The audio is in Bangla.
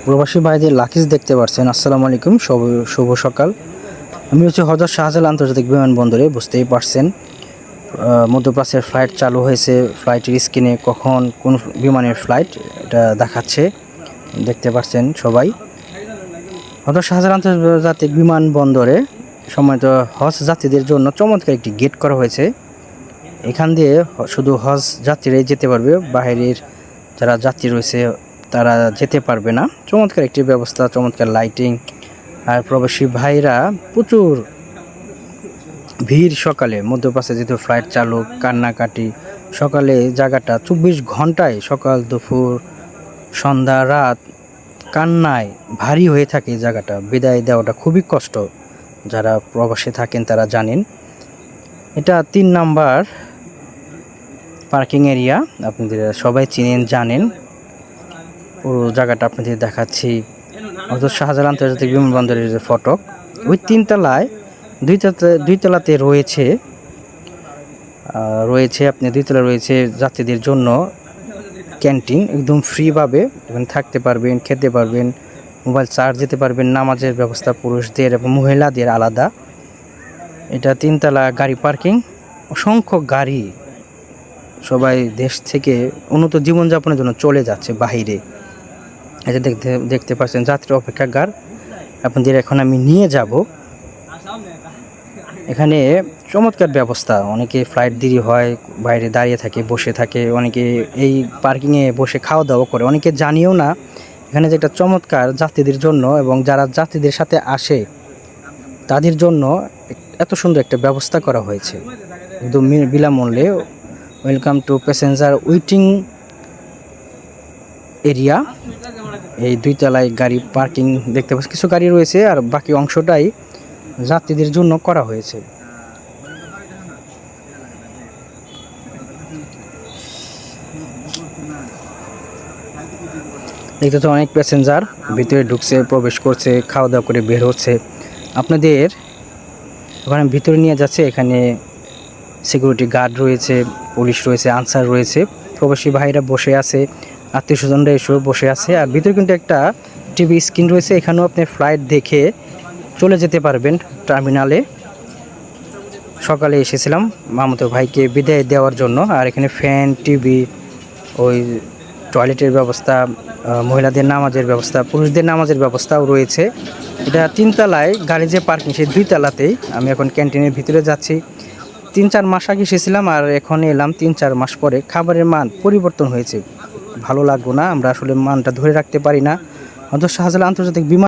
প্রবাসী ভাইদের লাকিজ দেখতে পাচ্ছেন। আসসালামু আলাইকুম, শুভ সকাল। আমি হচ্ছে হযরত শাহজালাল আন্তর্জাতিক বিমানবন্দরে। বুঝতেই পারছেন মধ্যপ্রাচ্যের ফ্লাইট চালু হয়েছে। ফ্লাইটের স্ক্রিনে কখন কোন বিমানের ফ্লাইট এটা দেখাচ্ছে, দেখতে পাচ্ছেন সবাই। হযরত শাহজালাল আন্তর্জাতিক বিমানবন্দরে সম্মানিত হজ যাত্রীদের জন্য চমৎকার একটি গেট করা হয়েছে। এখান দিয়ে শুধু হজ যাত্রীরাই যেতে পারবে, বাইরের যারা যাত্রী রয়েছে তারা যেতে পারবে না। চমৎকার একটি ব্যবস্থা, চমৎকার লাইটিং। আর প্রবাসী ভাইরা প্রচুর ভিড়। সকালে মধ্যপ্রাচ্যে যেহেতু ফ্লাইট চালু, কান্নাকাটি। সকালে জায়গাটা 24 ঘন্টায়, সকাল দুপুর সন্ধ্যা রাত কান্নায় ভারী হয়ে থাকে। এই জায়গাটা বিদায় দেওয়াটা খুবই কষ্ট, যারা প্রবাসে থাকেন তারা জানেন। এটা 3 নাম্বার পার্কিং এরিয়া, আপনাদের সবাই চিনেন জানেন। পুরো জায়গাটা আপনাদের দেখাচ্ছি। হযরত শাহজালাল আন্তর্জাতিক বিমানবন্দরের যে ফটক, ওই 3 তলায়, 2 তলাতে রয়েছে আপনি 2 তলা রয়েছে যাত্রীদের জন্য ক্যান্টিন। একদম ফ্রিভাবে এখানে থাকতে পারবেন, খেতে পারবেন, মোবাইল চার্জ দিতে পারবেন। নামাজের ব্যবস্থা পুরুষদের এবং মহিলাদের আলাদা। এটা 3 তলা গাড়ি পার্কিং। অসংখ্য গাড়ি, সবাই দেশ থেকে উন্নত জীবনযাপনের জন্য চলে যাচ্ছে বাহিরে। এটা দেখতে পাচ্ছেন যাত্রী অপেক্ষাগার। আপনাদের এখন আমি নিয়ে যাব। এখানে চমৎকার ব্যবস্থা। অনেকে ফ্লাইট দেরি হয়, বাইরে দাঁড়িয়ে থাকে, বসে থাকে। অনেকে এই পার্কিংয়ে বসে খাওয়া দাওয়া করে, অনেকে জানিও না এখানে যে একটা চমৎকার যাত্রীদের জন্য এবং যারা যাত্রীদের সাথে আসে তাদের জন্য এত সুন্দর একটা ব্যবস্থা করা হয়েছে একদম বিনামূল্যে। Welcome to passenger waiting area. এই 2 তলায় গাড়ি পার্কিং দেখতে পাচ্ছি, কিছু গাড়ি রয়েছে আর বাকি অংশটাই যাত্রীদের জন্য করা হয়েছে। দেখতে তো অনেক প্যাসেঞ্জার ভিতরে ঢুকছে, প্রবেশ করছে, খাওয়া দাওয়া করে বের হচ্ছে। আপনাদের ওখানে ভিতরে নিয়ে যাচ্ছে। এখানে সিকিউরিটি গার্ড রয়েছে, পুলিশ রয়েছে, আনসার রয়েছে। প্রবাসী ভাইরা বসে আছে, আত্মীয় স্বজনরা এসেও বসে আছে। আর ভিতরে কিন্তু একটা টিভি স্ক্রিন রয়েছে, এখানেও আপনি ফ্লাইট দেখে চলে যেতে পারবেন টার্মিনালে। সকালে এসেছিলাম মামাতো ভাইকে বিদায় দেওয়ার জন্য। আর এখানে ফ্যান, টিভি, ওই টয়লেটের ব্যবস্থা, মহিলাদের নামাজের ব্যবস্থা, পুরুষদের নামাজের ব্যবস্থাও রয়েছে। এটা 3 তলায় গাড়ি যে পার্কিং, সেই 2 তলাতেই। আমি এখন ক্যান্টিনের ভিতরে যাচ্ছি। 3-4 মাস আগে এসেছিলাম আর এখন এলাম 3-4 মাস পরে। খাবারের মান পরিবর্তন হয়েছে, ভালো লাগলো না। আমরা আসলে মানটা ধরে রাখতে পারি না। হযরত শাহজালাল আন্তর্জাতিক বিমান